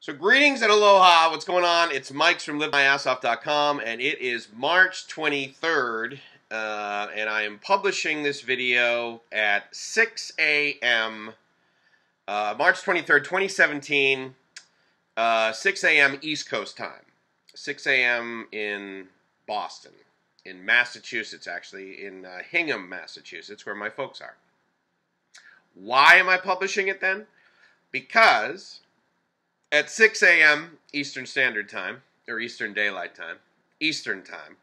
So greetings and aloha, what's going on? It's Mike's from livemyassoff.com, and it is March 23rd, and I am publishing this video at 6 a.m., March 23rd, 2017, 6 a.m. East Coast time, 6 a.m. in Boston, in Massachusetts, actually, in Hingham, Massachusetts, where my folks are. Why am I publishing it then? Because at 6 a.m. Eastern Standard Time, or Eastern Daylight Time, Eastern Time,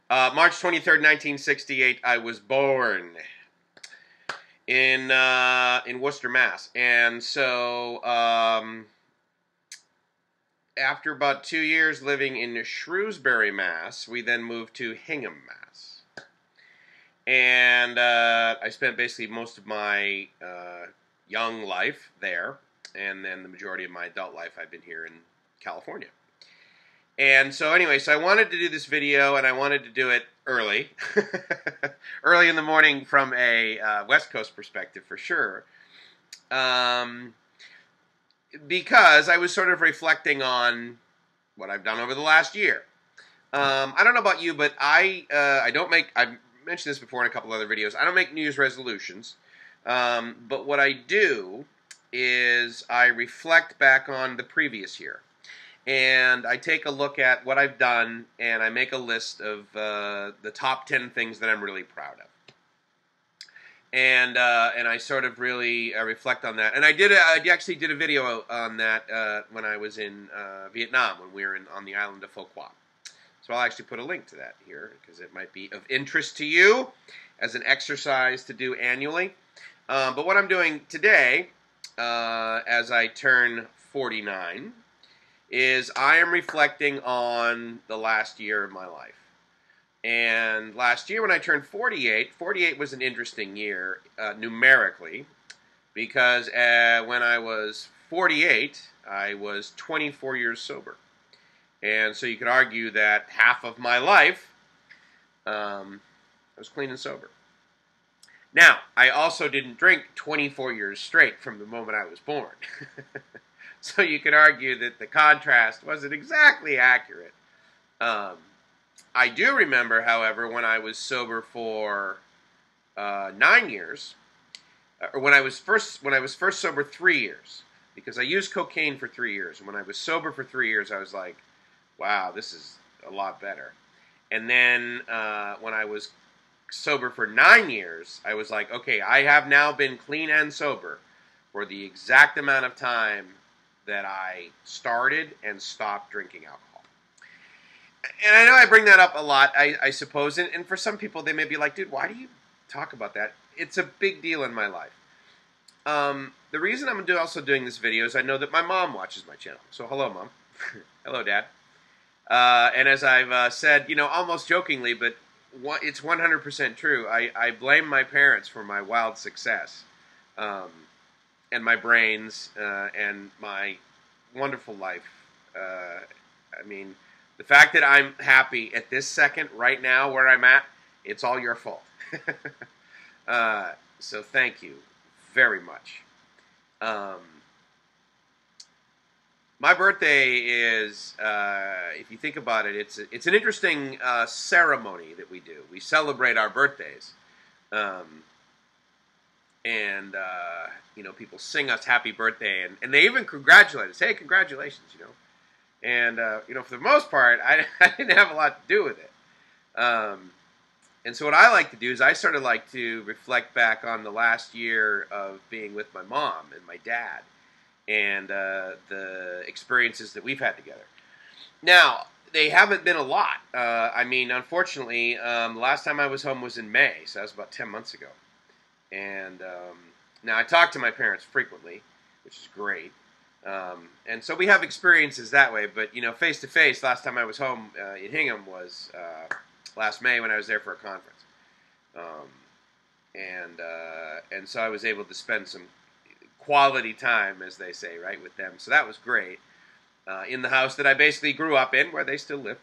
March 23rd, 1968, I was born in Worcester, Mass. And so after about 2 years living in Shrewsbury, Mass, we then moved to Hingham, Mass. And I spent basically most of my young life there. And then the majority of my adult life I've been here in California. And so anyway, so I wanted to do this video, and I wanted to do it early. Early in the morning from a West Coast perspective, for sure. Because I was sort of reflecting on what I've done over the last year. I don't know about you, but I don't make, I've mentioned this before in a couple other videos, I don't make New Year's resolutions. But what I do is I reflect back on the previous year, and I take a look at what I've done, and I make a list of the top 10 things that I'm really proud of, and I sort of really reflect on that. And I actually did a video on that when I was in Vietnam, when we were on the island of Pho Quoc. So I'll actually put a link to that here because it might be of interest to you as an exercise to do annually. But what I'm doing today, as I turn 49, is I am reflecting on the last year of my life. And last year when I turned 48, 48 was an interesting year numerically, because when I was 48, I was 24 years sober. And so you could argue that half of my life I was clean and sober. Now, I also didn't drink 24 years straight from the moment I was born. So you could argue that the contrast wasn't exactly accurate. I do remember, however, when I was sober for 9 years, or when I was first sober 3 years, because I used cocaine for 3 years. And when I was sober for 3 years, I was like, wow, this is a lot better. And then when I was sober for 9 years, I was like, okay, I have now been clean and sober for the exact amount of time that I started and stopped drinking alcohol. And I know I bring that up a lot, I suppose, and for some people they may be like, dude, why do you talk about that? It's a big deal in my life. The reason I'm also doing this video is I know that my mom watches my channel. So hello, Mom. Hello, Dad. And as I've said, you know, almost jokingly, but it's 100% true. I blame my parents for my wild success, and my brains, and my wonderful life. I mean, the fact that I'm happy at this second, right now, where I'm at, it's all your fault. So thank you very much. My birthday is, if you think about it, it's an interesting ceremony that we do. We celebrate our birthdays, and you know, people sing us happy birthday, and they even congratulate us. Hey, congratulations, you know. And you know, for the most part, I didn't have a lot to do with it. And so what I like to do is I sort of like to reflect back on the last year of being with my mom and my dad, and the experiences that we've had together. Now, they haven't been a lot. I mean, unfortunately, the last time I was home was in May, so that was about 10 months ago. And now I talk to my parents frequently, which is great. And so we have experiences that way, but, you know, face-to-face, last time I was home in Hingham was last May when I was there for a conference. And so I was able to spend some quality time, as they say, right, with them. So that was great. In the house that I basically grew up in, where they still live.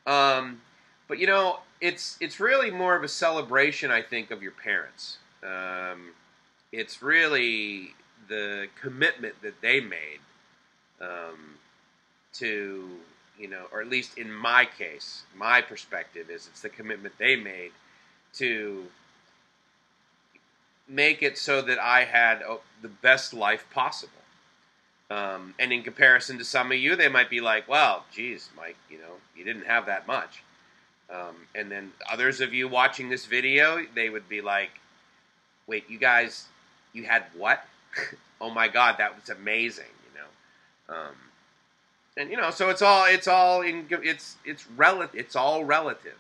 But you know, it's really more of a celebration, I think, of your parents. It's really the commitment that they made to, or at least in my case, my perspective is it's the commitment they made to make it so that I had the best life possible. And in comparison to some of you, they might be like, well, geez, Mike, you didn't have that much. And then others of you watching this video, they would be like, wait, you guys, you had what? Oh my God, that was amazing, and so it's all relative.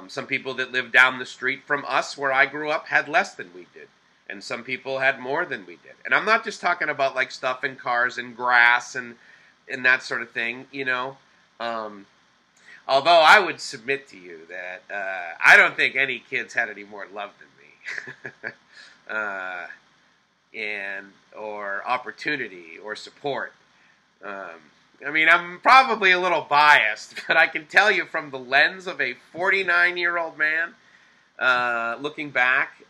Some people that live down the street from us, where I grew up, had less than we did, and some people had more than we did. And I'm not just talking about like stuff in cars and grass and that sort of thing, Although I would submit to you that I don't think any kids had any more love than me, or opportunity or support. I mean, I'm probably a little biased, but I can tell you from the lens of a 49-year-old man, looking back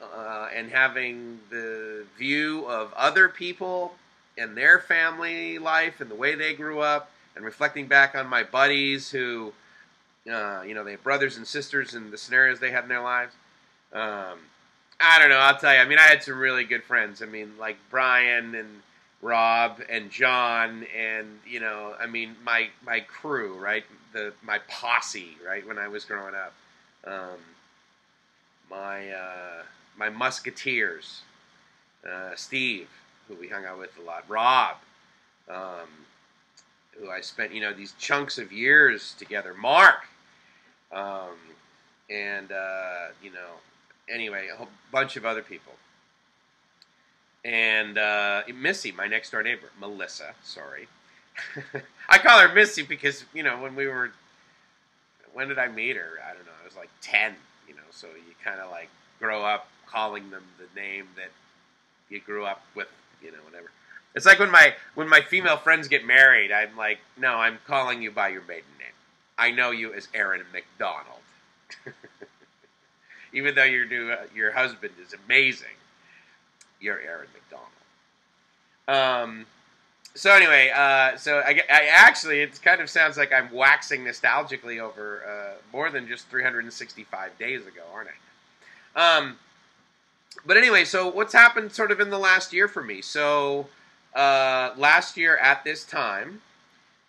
and having the view of other people and their family life and the way they grew up, and reflecting back on my buddies who, they have brothers and sisters and the scenarios they had in their lives. I don't know, I'll tell you. I mean, I had some really good friends. I mean, like Brian and Rob and John and, my crew, right? My posse, right, when I was growing up. My musketeers. Steve, who we hung out with a lot. Rob, who I spent, these chunks of years together. Mark, anyway, a whole bunch of other people. And Missy, my next door neighbor. Melissa, sorry. I call her Missy because, when did I meet her? I don't know, I was like 10, so you kind of like grow up calling them the name that you grew up with, whatever. It's like when my female friends get married, I'm like, no, I'm calling you by your maiden name. I know you as Aaron McDonald. Even though your husband is amazing, you're Aaron McDonald. So anyway, so I actually, it kind of sounds like I'm waxing nostalgically over more than just 365 days ago, aren't I? But anyway, so what's happened sort of in the last year for me? So last year at this time,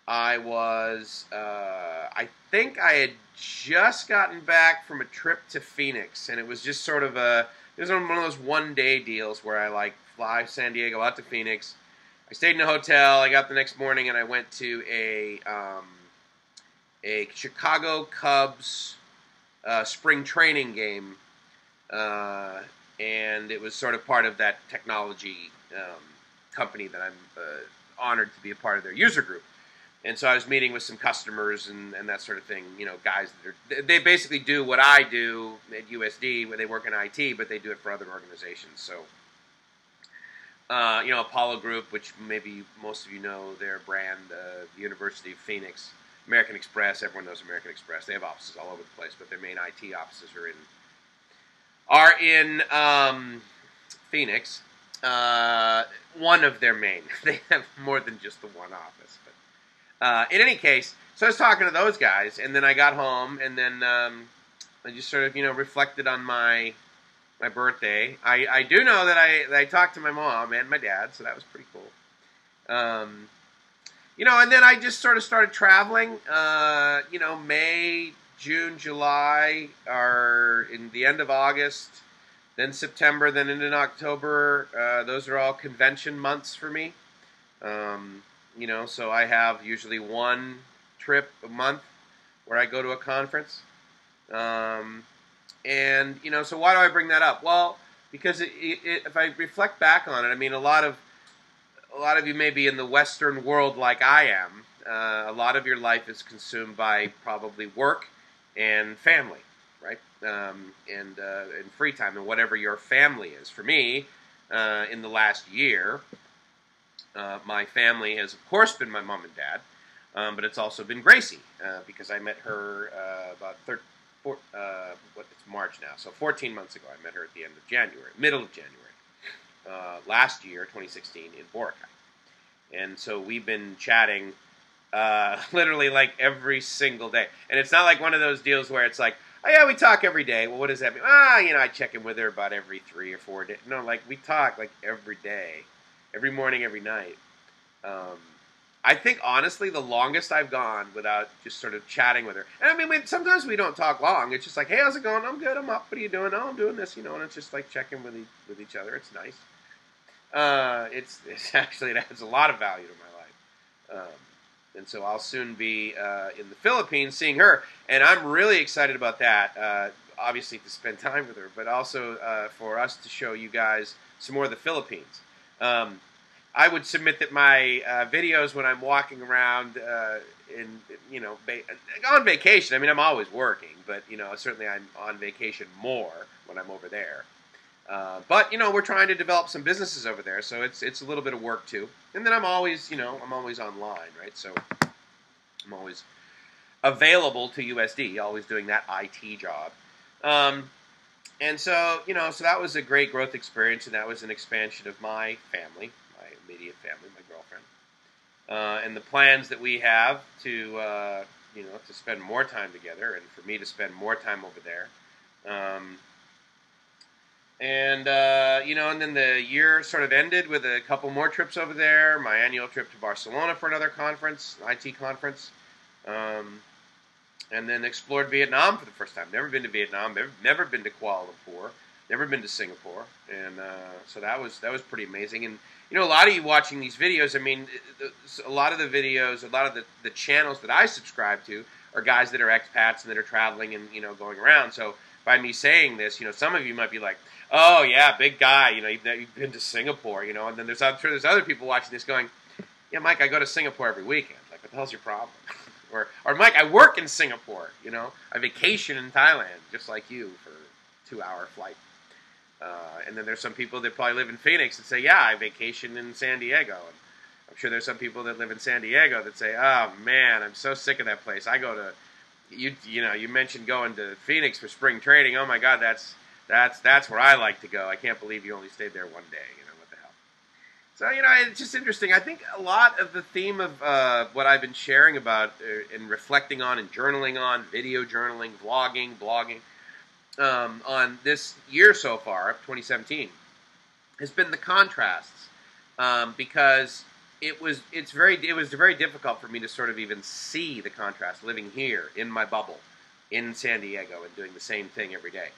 I think I had just gotten back from a trip to Phoenix, and it was just sort of it was one of those one-day deals where I like fly San Diego out to Phoenix. I stayed in a hotel. I got the next morning, and I went to a Chicago Cubs spring training game, and it was sort of part of that technology company that I'm honored to be a part of their user group. And so I was meeting with some customers and that sort of thing, guys they basically do what I do at USD, where they work in IT, but they do it for other organizations. So, Apollo Group, which maybe most of you know their brand, the University of Phoenix, American Express, everyone knows American Express. They have offices all over the place, but their main IT offices are in Phoenix. One of their main. They have more than just the one office, but. In any case, so I was talking to those guys, and then I got home, and then I just sort of, reflected on my birthday. I do know that I talked to my mom and my dad, so that was pretty cool. And then I just sort of started traveling. May, June, July, are in the end of August, then September, then into October. Those are all convention months for me. So I have usually one trip a month where I go to a conference. So why do I bring that up? Well, because if I reflect back on it, I mean, a lot of you may be in the Western world like I am. A lot of your life is consumed by probably work and family, right? And free time and whatever your family is. For me, in the last year, my family has, of course, been my mom and dad, but it's also been Gracie, because I met her it's March now, so 14 months ago. I met her at the middle of January, last year, 2016, in Boracay. And so we've been chatting literally like every single day. And it's not like one of those deals where it's like, oh yeah, we talk every day. Well, what does that mean? I check in with her about every 3 or 4 days. No, like we talk like every day, every morning, every night. I think honestly, the longest I've gone without just sort of chatting with her. And I mean, sometimes we don't talk long. It's just like, hey, how's it going? I'm good. I'm up. What are you doing? Oh, I'm doing this. And it's just like checking with each other. It's nice. It's actually, it adds a lot of value to my life. And so I'll soon be in the Philippines seeing her, and I'm really excited about that. Obviously to spend time with her, but also for us to show you guys some more of the Philippines. I would submit that my videos when I'm walking around on vacation. I mean, I'm always working, but certainly I'm on vacation more when I'm over there. But we're trying to develop some businesses over there, so it's a little bit of work too. And then I'm always online, right? So I'm always available to USD, always doing that IT job. And so so that was a great growth experience, and that was an expansion of my family, my immediate family, my girlfriend, and the plans that we have to to spend more time together, and for me to spend more time over there. And then the year sort of ended with a couple more trips over there. My annual trip to Barcelona for another conference, IT conference, and then explored Vietnam for the first time. Never been to Vietnam. Never been to Kuala Lumpur. Never been to Singapore. And so that was pretty amazing. And a lot of you watching these videos. I mean, a lot of the videos, a lot of the channels that I subscribe to are guys that are expats and that are traveling and going around. So by me saying this, some of you might be like, oh yeah, big guy, you've been to Singapore, and then I'm sure there's other people watching this going, yeah, Mike, I go to Singapore every weekend. Like, what the hell's your problem? or Mike, I work in Singapore, I vacation in Thailand, just like you, for a 2-hour flight. And then there's some people that probably live in Phoenix that say, yeah, I vacation in San Diego. And I'm sure there's some people that live in San Diego that say, oh man, I'm so sick of that place. I go to, you mentioned going to Phoenix for spring training. Oh my God, that's where I like to go. I can't believe you only stayed there one day. What the hell? So, it's just interesting. I think a lot of the theme of what I've been sharing about and reflecting on and journaling on, video journaling, vlogging, blogging, on this year so far, 2017, has been the contrasts. Because it was very difficult for me to sort of even see the contrast living here in my bubble in San Diego and doing the same thing every day.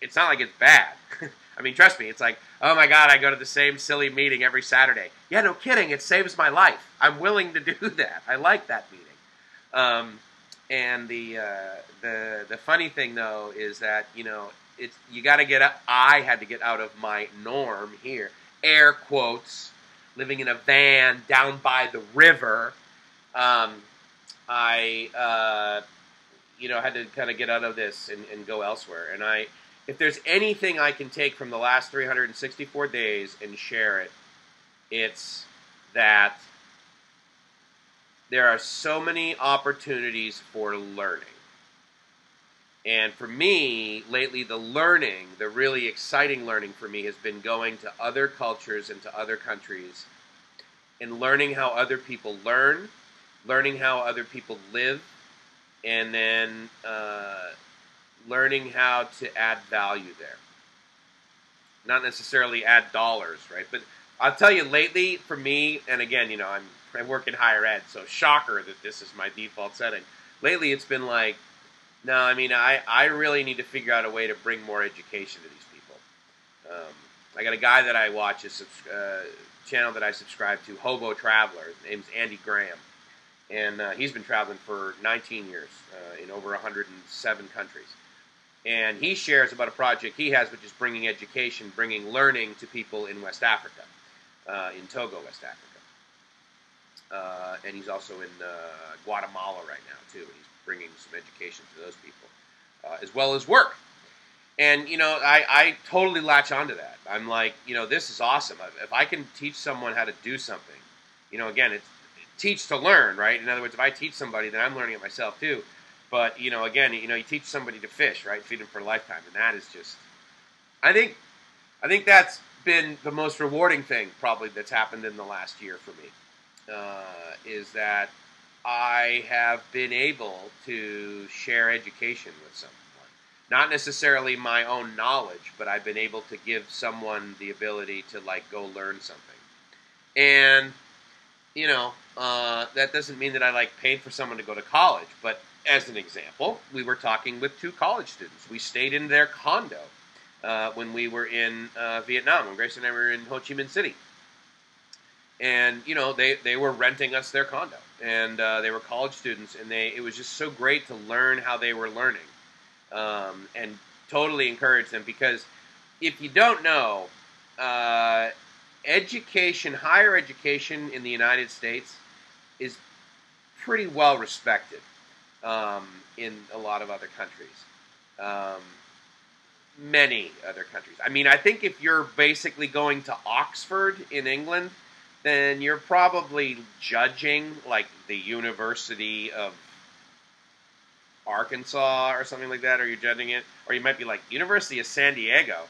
It's not like it's bad. I mean, trust me, it's like, oh my God, I go to the same silly meeting every Saturday. Yeah, no kidding, it saves my life. I'm willing to do that. I like that meeting. And the funny thing though is that you got to get up. I had to get out of my norm here, air quotes, living in a van down by the river. I had to kind of get out of this and go elsewhere. And if there's anything I can take from the last 364 days and share it, it's that there are so many opportunities for learning. And for me, lately, the really exciting learning for me has been going to other cultures and to other countries and learning how other people learning how other people live, and then learning how to add value there. Not necessarily add dollars, right? But I'll tell you, lately, for me, and again, I work in higher ed, so shocker that this is my default setting. Lately, it's been like, no, I mean, I really need to figure out a way to bring more education to these people. I got a guy that I watch, a channel that I subscribe to, Hobo Traveler. His name's Andy Graham. And he's been traveling for 19 years in over 107 countries. And he shares about a project he has, which is bringing education, bringing learning to people in West Africa, in Togo, West Africa. And he's also in Guatemala right now, too. And he's bringing some education to those people, as well as work. And, I totally latch onto that. I'm like, this is awesome. If I can teach someone how to do something, again, it's teach to learn, right? In other words, if I teach somebody, then I'm learning it myself, too. But, again, you teach somebody to fish, right? Feed them for a lifetime. And that is just, I think that's been the most rewarding thing, probably, that's happened in the last year for me. is that I have been able to share education with someone. Not necessarily my own knowledge, but I've been able to give someone the ability to like go learn something. And that doesn't mean that I like paid for someone to go to college. But as an example, we were talking with 2 college students. We stayed in their condo when we were in Vietnam, when Grace and I were in Ho Chi Minh City. And they were renting us their condo, and they were college students, and it was just so great to learn how they were learning, and totally encourage them, because if you don't know, higher education in the United States is pretty well respected in a lot of other countries. Many other countries. I mean, I think if you're basically going to Oxford in England, then you're probably judging like the University of Arkansas or something like that, or you're judging it, or you might be like, University of San Diego.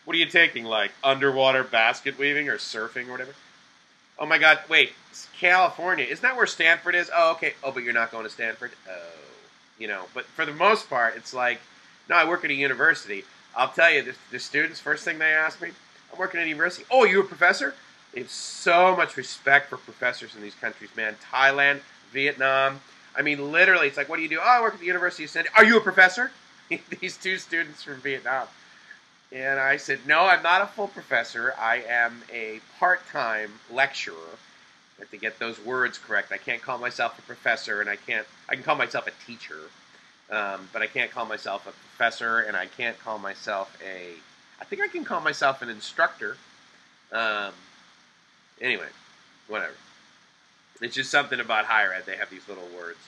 What are you taking, like underwater basket weaving or surfing or whatever? Oh my God, wait, it's California. Isn't that where Stanford is? Oh, okay. Oh, but you're not going to Stanford? Oh, but for the most part, it's like, no, I work at a university. I'll tell you, the students, first thing they ask me, I'm working at a university. Oh, you a professor? They have so much respect for professors in these countries, man. Thailand, Vietnam. I mean, literally, it's like, what do you do? Oh, I work at the University of San Diego. Are you a professor? These 2 students from Vietnam. And I said, no, I'm not a full professor. I am a part-time lecturer. I have to get those words correct. I can't call myself a professor, and I can call myself a teacher. But I can't call myself a professor, and I can't call myself I think I can call myself an instructor. Anyway, whatever. It's just something about higher ed. They have these little words,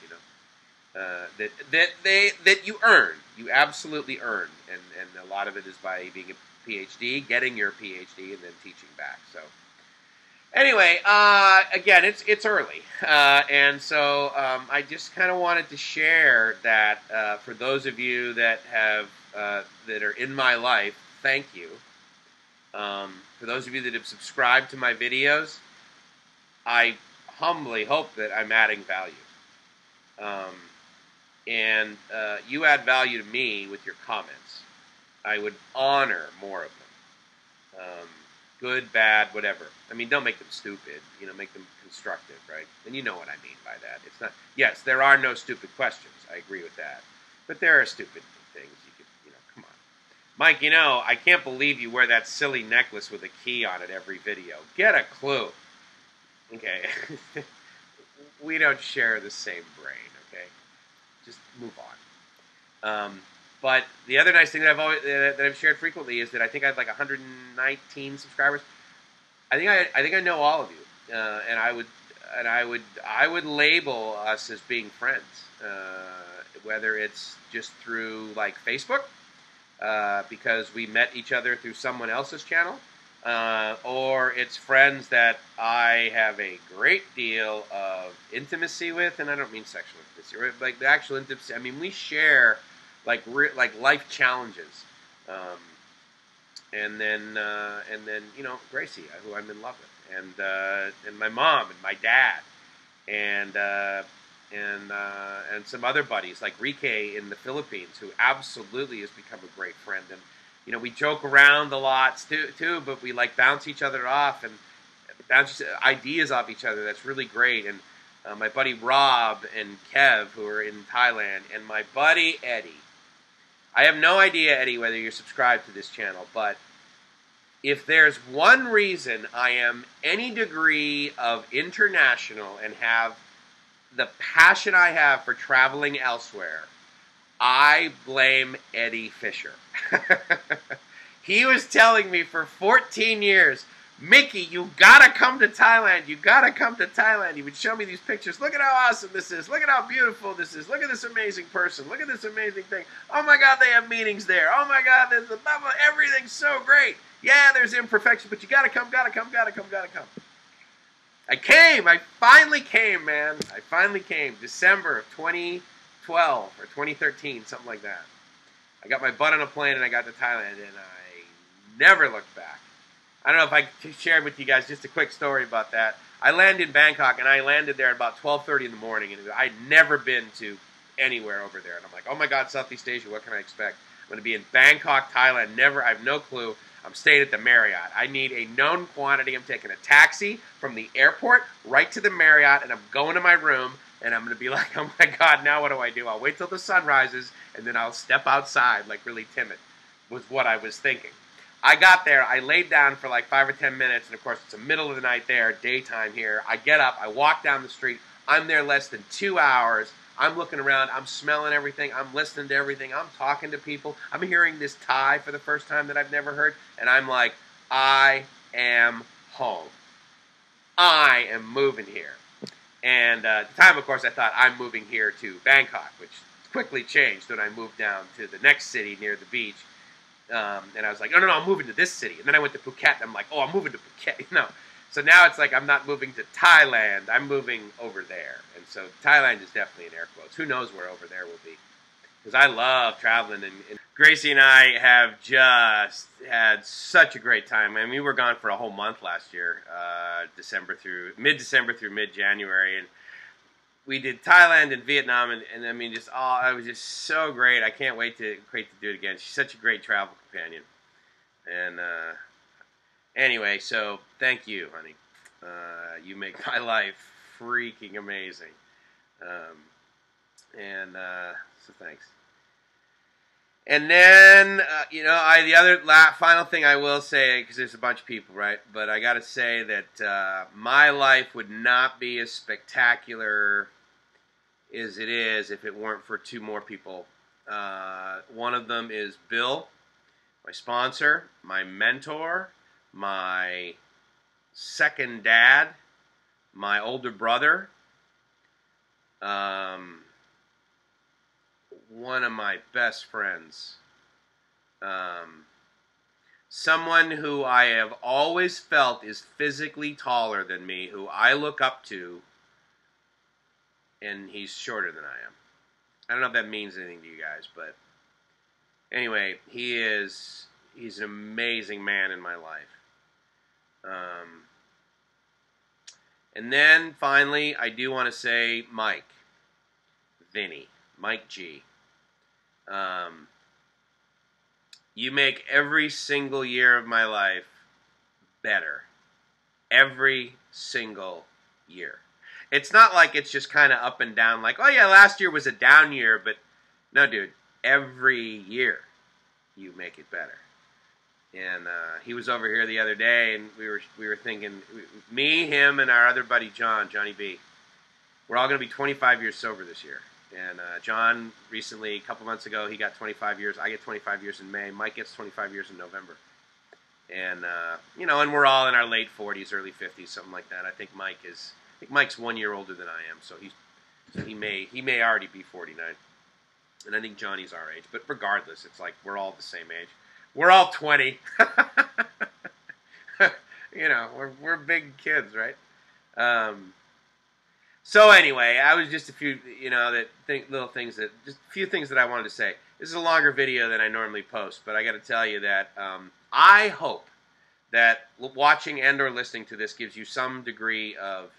that you earn. You absolutely earn, and a lot of it is by being a PhD, getting your PhD, and then teaching back. So, anyway, again, it's early, and so I just kind of wanted to share that for those of you that have that are in my life, thank you. For those of you that have subscribed to my videos, I humbly hope that I'm adding value. And you add value to me with your comments. I would honor more of them. Good, bad, whatever. I mean, don't make them stupid. Make them constructive, right? And you know what I mean by that. It's not. Yes, there are no stupid questions. I agree with that. But there are stupid things. Come on. Mike, I can't believe you wear that silly necklace with a key on it every video. Get a clue. Okay. We don't share the same brain, okay? Just move on. But the other nice thing that I've shared frequently is that I think I have like 119 subscribers. I think I know all of you, and I would label us as being friends, whether it's just through like Facebook, because we met each other through someone else's channel, or it's friends that I have a great deal of intimacy with, and I don't mean sexual intimacy, right? Like the actual intimacy. I mean, we share like life challenges, and then Gracie, who I'm in love with, and my mom and my dad, and some other buddies like Rike in the Philippines, who absolutely has become a great friend. And we joke around a lot too, but we like bounce each other off and bounce ideas off each other. That's really great. And my buddy Rob and Kev, who are in Thailand, and my buddy Eddie. I have no idea, Eddie, whether you're subscribed to this channel, but if there's one reason I am any degree of international and have the passion I have for traveling elsewhere, I blame Eddie Fisher. He was telling me for 14 years, Mickey, you gotta come to Thailand. You gotta come to Thailand. He would show me these pictures. Look at how awesome this is. Look at how beautiful this is. Look at this amazing person. Look at this amazing thing. Oh my God, they have meetings there. Oh my God, there's the blah, blah, everything's so great. Yeah, there's imperfection, but you gotta come, gotta come, gotta come, gotta come. I came. I finally came, man. I finally came. December of 2012 or 2013, something like that. I got my butt on a plane and I got to Thailand, and I never looked back. I don't know if I shared with you guys just a quick story about that. I landed in Bangkok, and I landed there at about 12:30 in the morning, and I'd never been to anywhere over there. And I'm like, oh my God, Southeast Asia, what can I expect? I'm going to be in Bangkok, Thailand. I have no clue. I'm staying at the Marriott. I need a known quantity. I'm taking a taxi from the airport right to the Marriott, and I'm going to my room, and I'm going to be like, oh my God, now what do I do? I'll wait till the sun rises, and then I'll step outside like really timid, was what I was thinking. I got there, I laid down for like 5 or 10 minutes, and of course it's the middle of the night there, daytime here. I get up, I walk down the street, I'm there less than 2 hours. I'm looking around, I'm smelling everything, I'm listening to everything, I'm talking to people. I'm hearing this Thai for the first time that I've never heard, and I'm like, I am home. I am moving here. And at the time, of course, I thought I'm moving here to Bangkok, which quickly changed when I moved down to the next city near the beach. And I was like, no, I'm moving to this city. And then I went to Phuket, and I'm like, oh, I'm moving to Phuket. No. So now it's like I'm not moving to Thailand. I'm moving over there. And so Thailand is definitely in air quotes. Who knows where over there will be. Because I love traveling. And Gracie and I have just had such a great time. I mean, we were gone for a whole month last year, mid-December through mid-January. And we did Thailand and Vietnam, and I mean, it was just so great. I can't wait to do it again. She's such a great travel companion. And anyway, so thank you, honey. You make my life freaking amazing. So thanks. And then, the other final thing I will say, because there's a bunch of people, right? But I got to say that my life would not be as spectacular as it is if it weren't for two more people. One of them is Bill, my sponsor, my mentor, my second dad, my older brother, one of my best friends, someone who I have always felt is physically taller than me, who I look up to, and he's shorter than I am. I don't know if that means anything to you guys, but anyway, he's an amazing man in my life. And then finally, I do want to say Mike G. You make every single year of my life better. Every single year. It's not like it's just kind of up and down, like, oh yeah, last year was a down year, but no, dude, every year you make it better. And he was over here the other day, and we were thinking, me, him, and our other buddy Johnny B, we're all going to be 25 years sober this year. And John recently, a couple months ago, he got 25 years. I get 25 years in May. Mike gets 25 years in November. And and we're all in our late 40s, early 50s, something like that. I think Mike's 1 year older than I am, so he may already be 49. And I think Johnny's our age. But regardless, it's like we're all the same age. We're all 20. We're big kids, right? So anyway, I was just a few, little things just a few things that I wanted to say. This is a longer video than I normally post, but I got to tell you that I hope that watching and or listening to this gives you some degree of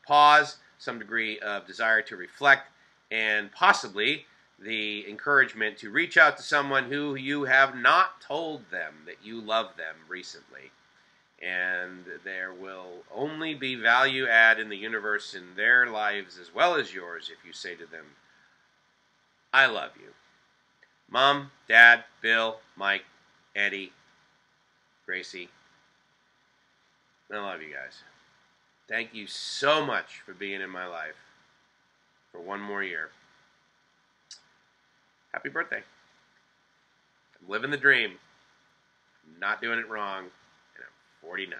pause, some degree of desire to reflect, and possibly the encouragement to reach out to someone who you have not told them that you love them recently. And there will only be value add in the universe in their lives as well as yours if you say to them, I love you. Mom, Dad, Bill, Mike, Eddie, Gracie, I love you guys. Thank you so much for being in my life for one more year. Happy birthday. I'm living the dream. I'm not doing it wrong. And I'm 49.